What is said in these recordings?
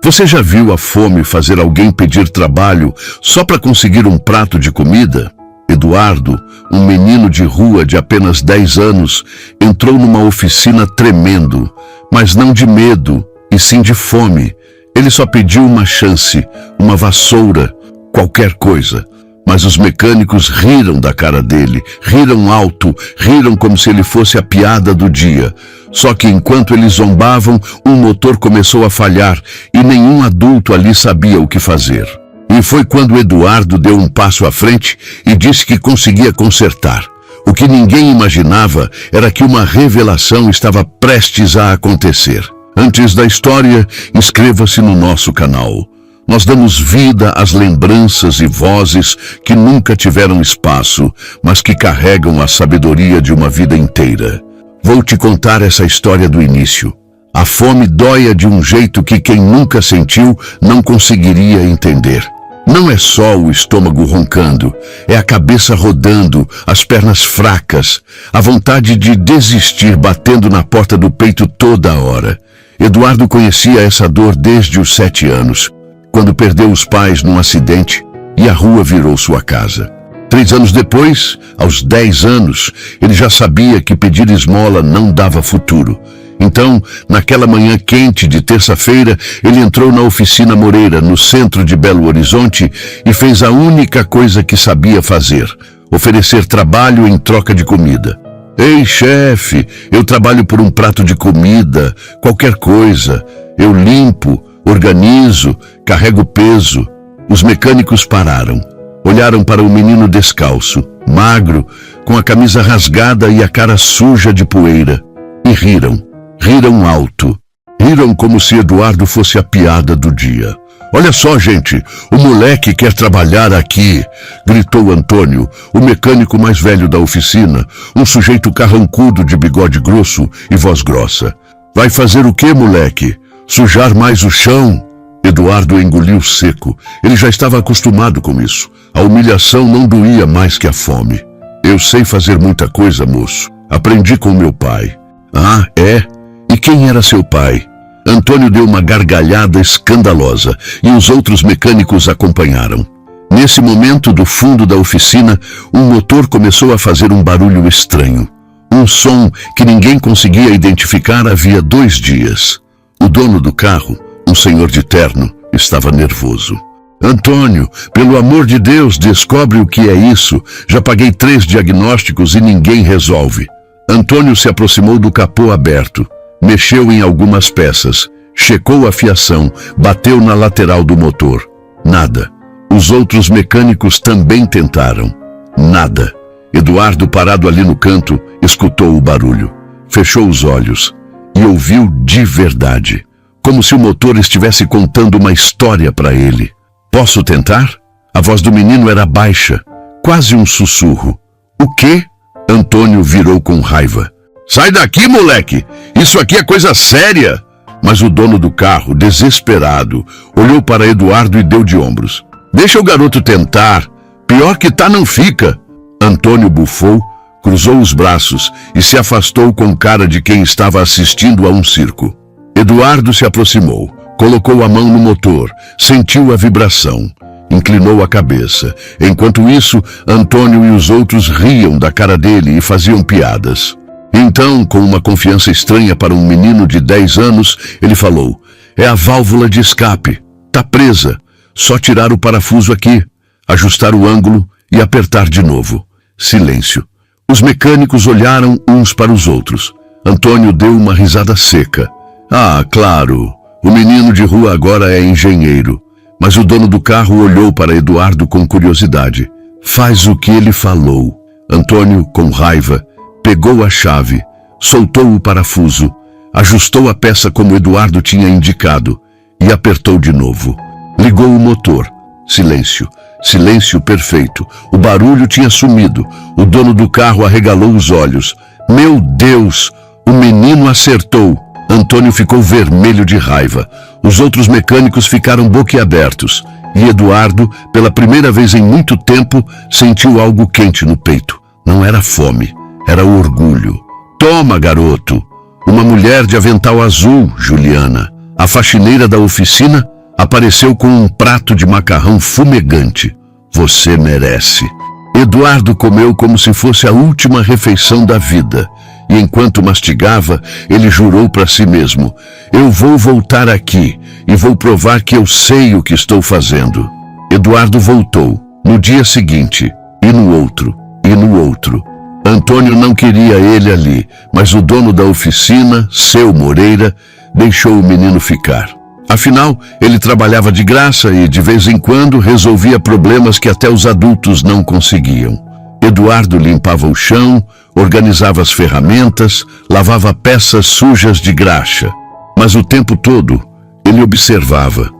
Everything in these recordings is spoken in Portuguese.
Você já viu a fome fazer alguém pedir trabalho só para conseguir um prato de comida? Eduardo, um menino de rua de apenas 10 anos, entrou numa oficina tremendo, mas não de medo, e sim de fome. Ele só pediu uma chance, uma vassoura, qualquer coisa. Mas os mecânicos riram da cara dele, riram alto, riram como se ele fosse a piada do dia. Só que enquanto eles zombavam, um motor começou a falhar e nenhum adulto ali sabia o que fazer. E foi quando Eduardo deu um passo à frente e disse que conseguia consertar. O que ninguém imaginava era que uma revelação estava prestes a acontecer. Antes da história, inscreva-se no nosso canal. Nós damos vida às lembranças e vozes que nunca tiveram espaço, mas que carregam a sabedoria de uma vida inteira. Vou te contar essa história do início. A fome dói de um jeito que quem nunca sentiu não conseguiria entender. Não é só o estômago roncando, é a cabeça rodando, as pernas fracas, a vontade de desistir batendo na porta do peito toda hora. Eduardo conhecia essa dor desde os 7 anos. Quando perdeu os pais num acidente e a rua virou sua casa. 3 anos depois, aos 10 anos, ele já sabia que pedir esmola não dava futuro. Então, naquela manhã quente de terça-feira, ele entrou na oficina Moreira, no centro de Belo Horizonte, e fez a única coisa que sabia fazer: oferecer trabalho em troca de comida. Ei, chefe, eu trabalho por um prato de comida, qualquer coisa. Eu limpo, organizo, carrego peso. Os mecânicos pararam. Olharam para o menino descalço, magro, com a camisa rasgada e a cara suja de poeira. E riram. Riram alto. Riram como se Eduardo fosse a piada do dia. Olha só, gente, o moleque quer trabalhar aqui, gritou Antônio, o mecânico mais velho da oficina, um sujeito carrancudo de bigode grosso e voz grossa. Vai fazer o quê, moleque? Sujar mais o chão? Eduardo engoliu seco. Ele já estava acostumado com isso. A humilhação não doía mais que a fome. Eu sei fazer muita coisa, moço. Aprendi com meu pai. Ah, é? E quem era seu pai? Antônio deu uma gargalhada escandalosa e os outros mecânicos acompanharam. Nesse momento, do fundo da oficina, um motor começou a fazer um barulho estranho. Um som que ninguém conseguia identificar havia 2 dias. O dono do carro, um senhor de terno, estava nervoso. Antônio, pelo amor de Deus, descobre o que é isso. Já paguei 3 diagnósticos e ninguém resolve. Antônio se aproximou do capô aberto, mexeu em algumas peças, checou a fiação, bateu na lateral do motor. Nada. Os outros mecânicos também tentaram. Nada. Eduardo, parado ali no canto, escutou o barulho, fechou os olhos e ouviu de verdade, como se o motor estivesse contando uma história para ele. Posso tentar? A voz do menino era baixa, quase um sussurro. O quê? Antônio virou com raiva. Sai daqui, moleque! Isso aqui é coisa séria! Mas o dono do carro, desesperado, olhou para Eduardo e deu de ombros. Deixa o garoto tentar. Pior que tá, não fica. Antônio bufou, cruzou os braços e se afastou com cara de quem estava assistindo a um circo. Eduardo se aproximou, colocou a mão no motor, sentiu a vibração, inclinou a cabeça. Enquanto isso, Antônio e os outros riam da cara dele e faziam piadas. Então, com uma confiança estranha para um menino de 10 anos, ele falou: é a válvula de escape. Tá presa. Só tirar o parafuso aqui, ajustar o ângulo e apertar de novo. Silêncio. Os mecânicos olharam uns para os outros. Antônio deu uma risada seca. Ah, claro, o menino de rua agora é engenheiro. Mas o dono do carro olhou para Eduardo com curiosidade. Faz o que ele falou. Antônio, com raiva, pegou a chave, soltou o parafuso, ajustou a peça como Eduardo tinha indicado e apertou de novo. Ligou o motor. Silêncio. Silêncio perfeito. O barulho tinha sumido. O dono do carro arregalou os olhos. Meu Deus! O menino acertou. Antônio ficou vermelho de raiva. Os outros mecânicos ficaram boquiabertos. E Eduardo, pela primeira vez em muito tempo, sentiu algo quente no peito. Não era fome, era orgulho. Toma, garoto! Uma mulher de avental azul, Juliana, a faxineira da oficina, Apareceu com um prato de macarrão fumegante. Você merece. Eduardo comeu como se fosse a última refeição da vida. E enquanto mastigava, ele jurou para si mesmo: eu vou voltar aqui e vou provar que eu sei o que estou fazendo. Eduardo voltou, no dia seguinte, e no outro, e no outro. Antônio não queria ele ali, mas o dono da oficina, seu Moreira, deixou o menino ficar. Afinal, ele trabalhava de graça e, de vez em quando, resolvia problemas que até os adultos não conseguiam. Eduardo limpava o chão, organizava as ferramentas, lavava peças sujas de graxa. Mas o tempo todo, ele observava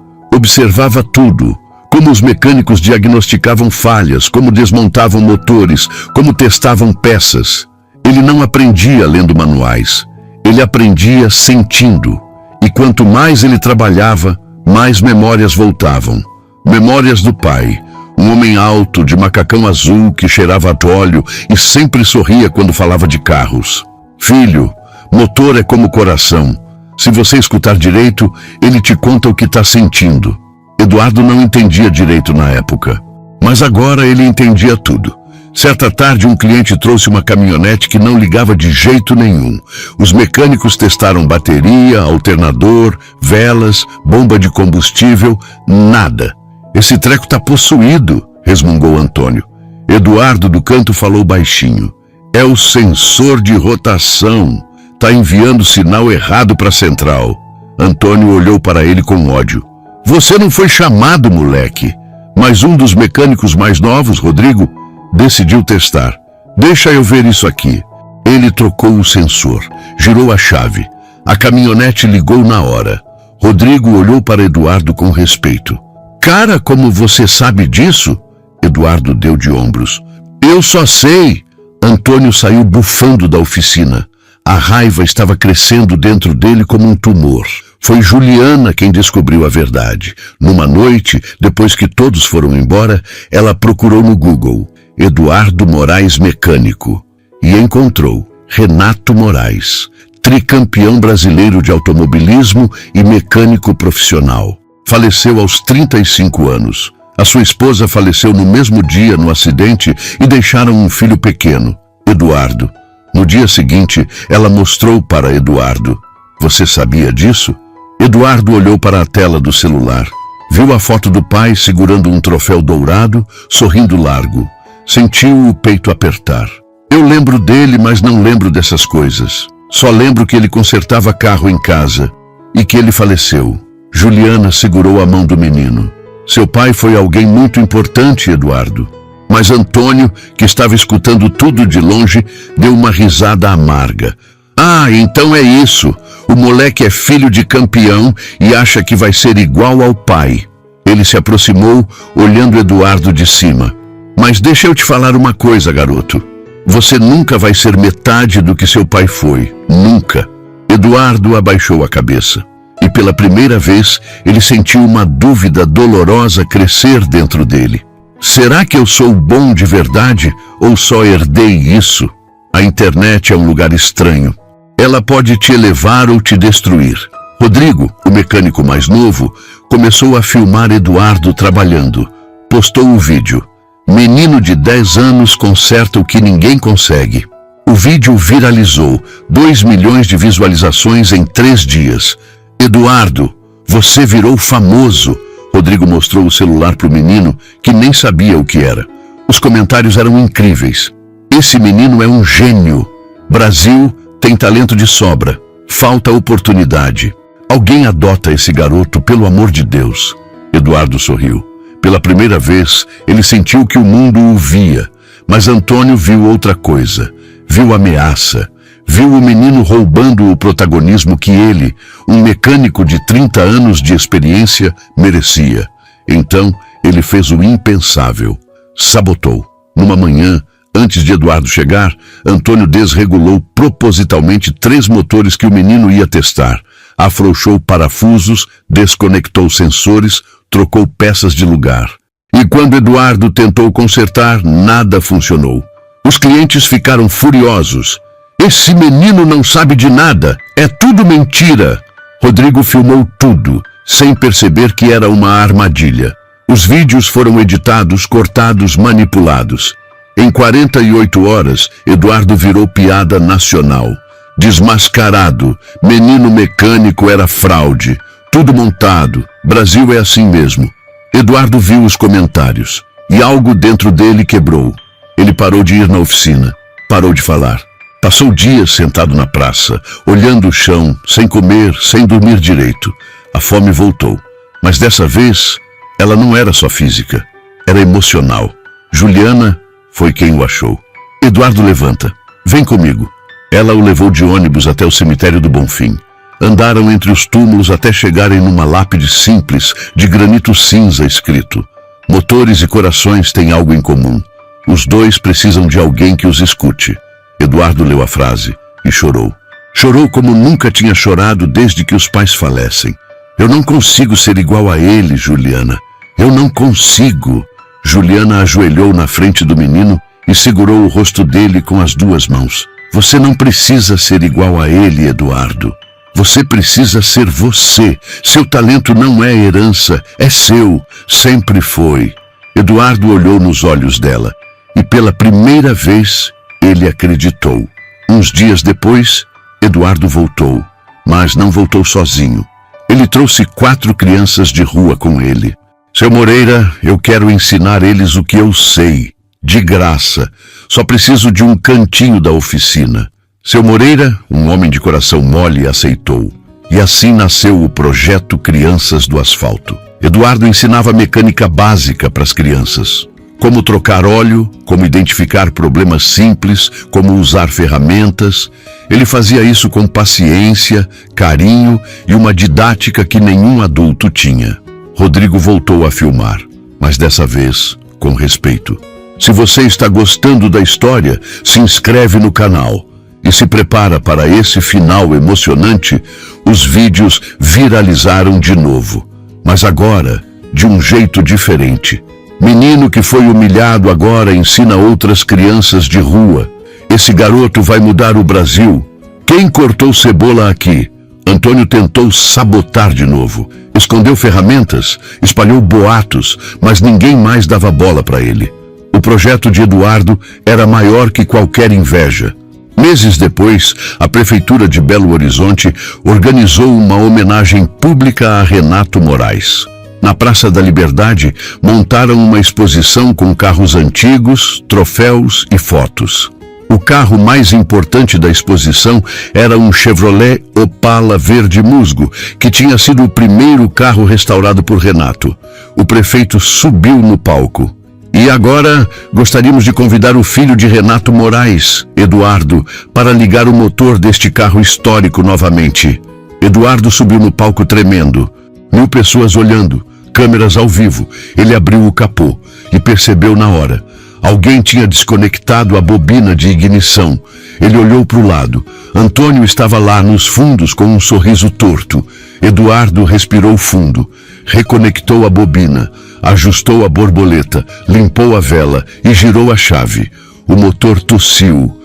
tudo. Como os mecânicos diagnosticavam falhas, como desmontavam motores, como testavam peças. Ele não aprendia lendo manuais. Ele aprendia sentindo. E quanto mais ele trabalhava, mais memórias voltavam. Memórias do pai, um homem alto, de macacão azul, que cheirava a óleo e sempre sorria quando falava de carros. Filho, motor é como coração. Se você escutar direito, ele te conta o que está sentindo. Eduardo não entendia direito na época, mas agora ele entendia tudo. Certa tarde, um cliente trouxe uma caminhonete que não ligava de jeito nenhum. Os mecânicos testaram bateria, alternador, velas, bomba de combustível, nada. Esse treco tá possuído, resmungou Antônio. Eduardo do canto falou baixinho. É o sensor de rotação. Tá enviando sinal errado para a central. Antônio olhou para ele com ódio. Você não foi chamado, moleque. Mas um dos mecânicos mais novos, Rodrigo, decidiu testar. Deixa eu ver isso aqui. Ele trocou o sensor, girou a chave. A caminhonete ligou na hora. Rodrigo olhou para Eduardo com respeito. Cara, como você sabe disso? Eduardo deu de ombros. Eu só sei. Antônio saiu bufando da oficina. A raiva estava crescendo dentro dele como um tumor. Foi Juliana quem descobriu a verdade. Numa noite, depois que todos foram embora, ela procurou no Google Eduardo Moraes Mecânico e encontrou Renato Moraes, tricampeão brasileiro de automobilismo e mecânico profissional. Faleceu aos 35 anos. A sua esposa faleceu no mesmo dia no acidente e deixaram um filho pequeno, Eduardo. No dia seguinte, ela mostrou para Eduardo. Você sabia disso? Eduardo olhou para a tela do celular. Viu a foto do pai segurando um troféu dourado, sorrindo largo. Sentiu o peito apertar. Eu lembro dele, mas não lembro dessas coisas. Só lembro que ele consertava carro em casa e que ele faleceu. Juliana segurou a mão do menino. Seu pai foi alguém muito importante, Eduardo. Mas Antônio, que estava escutando tudo de longe, deu uma risada amarga. Ah, então é isso. O moleque é filho de campeão e acha que vai ser igual ao pai. Ele se aproximou, olhando Eduardo de cima. Mas deixa eu te falar uma coisa, garoto. Você nunca vai ser metade do que seu pai foi. Nunca. Eduardo abaixou a cabeça. E pela primeira vez, ele sentiu uma dúvida dolorosa crescer dentro dele. Será que eu sou bom de verdade ou só herdei isso? A internet é um lugar estranho. Ela pode te elevar ou te destruir. Rodrigo, o mecânico mais novo, começou a filmar Eduardo trabalhando. Postou o vídeo. Menino de 10 anos conserta o que ninguém consegue. O vídeo viralizou. 2 milhões de visualizações em 3 dias. Eduardo, você virou famoso. Rodrigo mostrou o celular para o menino, que nem sabia o que era. Os comentários eram incríveis. Esse menino é um gênio. Brasil tem talento de sobra. Falta oportunidade. Alguém adota esse garoto, pelo amor de Deus. Eduardo sorriu. Pela primeira vez, ele sentiu que o mundo o via. Mas Antônio viu outra coisa. Viu ameaça. Viu o menino roubando o protagonismo que ele, um mecânico de 30 anos de experiência, merecia. Então, ele fez o impensável. Sabotou. Numa manhã, antes de Eduardo chegar, Antônio desregulou propositalmente 3 motores que o menino ia testar. Afrouxou parafusos, desconectou sensores, trocou peças de lugar. E quando Eduardo tentou consertar, nada funcionou. Os clientes ficaram furiosos. Esse menino não sabe de nada. É tudo mentira. Rodrigo filmou tudo. sem perceber que era uma armadilha. Os vídeos foram editados, cortados, manipulados. Em 48 horas, Eduardo virou piada nacional. Desmascarado, menino mecânico era fraude. Tudo montado, Brasil é assim mesmo. Eduardo viu os comentários e algo dentro dele quebrou. Ele parou de ir na oficina, parou de falar. Passou dias sentado na praça, olhando o chão, sem comer, sem dormir direito. A fome voltou, mas dessa vez ela não era só física, era emocional. Juliana foi quem o achou. Eduardo, levanta, vem comigo. Ela o levou de ônibus até o cemitério do Bonfim. Andaram entre os túmulos até chegarem numa lápide simples, de granito cinza escrito: motores e corações têm algo em comum. Os dois precisam de alguém que os escute. Eduardo leu a frase e chorou. Chorou como nunca tinha chorado desde que os pais falecem. Eu não consigo ser igual a ele, Juliana. Eu não consigo. Juliana ajoelhou na frente do menino e segurou o rosto dele com as duas mãos. Você não precisa ser igual a ele, Eduardo. Você precisa ser você. Seu talento não é herança, é seu. Sempre foi. Eduardo olhou nos olhos dela e pela primeira vez ele acreditou. Uns dias depois, Eduardo voltou, mas não voltou sozinho. Ele trouxe 4 crianças de rua com ele. Seu Moreira, eu quero ensinar eles o que eu sei, de graça. Só preciso de um cantinho da oficina. Seu Moreira, um homem de coração mole, aceitou. E assim nasceu o projeto Crianças do Asfalto. Eduardo ensinava mecânica básica para as crianças. Como trocar óleo, como identificar problemas simples, como usar ferramentas. Ele fazia isso com paciência, carinho e uma didática que nenhum adulto tinha. Rodrigo voltou a filmar, mas dessa vez com respeito. Se você está gostando da história, se inscreve no canal e se prepara para esse final emocionante. Os vídeos viralizaram de novo, mas agora de um jeito diferente. Menino que foi humilhado agora ensina outras crianças de rua. Esse garoto vai mudar o Brasil. Quem cortou cebola aqui? Antônio tentou sabotar de novo. Escondeu ferramentas, espalhou boatos, mas ninguém mais dava bola para ele. O projeto de Eduardo era maior que qualquer inveja. Meses depois, a Prefeitura de Belo Horizonte organizou uma homenagem pública a Renato Moraes. Na Praça da Liberdade, montaram uma exposição com carros antigos, troféus e fotos. O carro mais importante da exposição era um Chevrolet Opala verde musgo, que tinha sido o primeiro carro restaurado por Renato. O prefeito subiu no palco. E agora, gostaríamos de convidar o filho de Renato Moraes, Eduardo, para ligar o motor deste carro histórico novamente. Eduardo subiu no palco tremendo. 1000 pessoas olhando, câmeras ao vivo. Ele abriu o capô e percebeu na hora. Alguém tinha desconectado a bobina de ignição. Ele olhou para o lado. Antônio estava lá nos fundos com um sorriso torto. Eduardo respirou fundo, reconectou a bobina, ajustou a borboleta, limpou a vela e girou a chave. O motor tossiu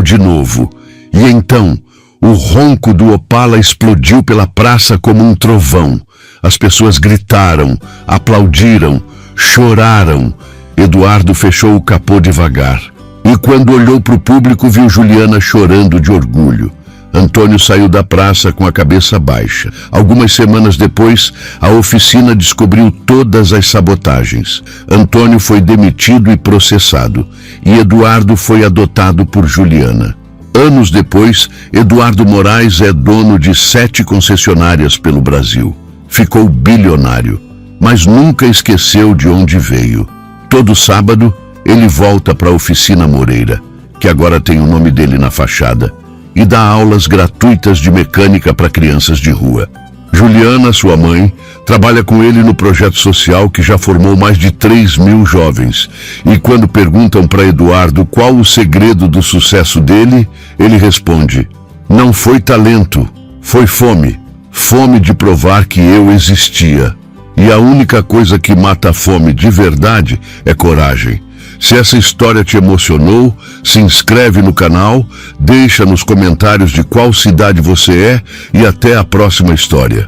de novo. E então, o ronco do Opala explodiu pela praça como um trovão. As pessoas gritaram, aplaudiram, choraram. Eduardo fechou o capô devagar. E quando olhou para o público, viu Juliana chorando de orgulho. Antônio saiu da praça com a cabeça baixa. Algumas semanas depois, a oficina descobriu todas as sabotagens. Antônio foi demitido e processado. E Eduardo foi adotado por Juliana. Anos depois, Eduardo Moraes é dono de 7 concessionárias pelo Brasil. Ficou bilionário, mas nunca esqueceu de onde veio. Todo sábado, ele volta para a Oficina Moreira, que agora tem o nome dele na fachada, e dá aulas gratuitas de mecânica para crianças de rua. Juliana, sua mãe, trabalha com ele no projeto social que já formou mais de 3.000 jovens. E quando perguntam para Eduardo qual o segredo do sucesso dele, ele responde: não foi talento, foi fome. Fome de provar que eu existia. E a única coisa que mata a fome de verdade é coragem. Se essa história te emocionou, se inscreve no canal, deixa nos comentários de qual cidade você é e até a próxima história.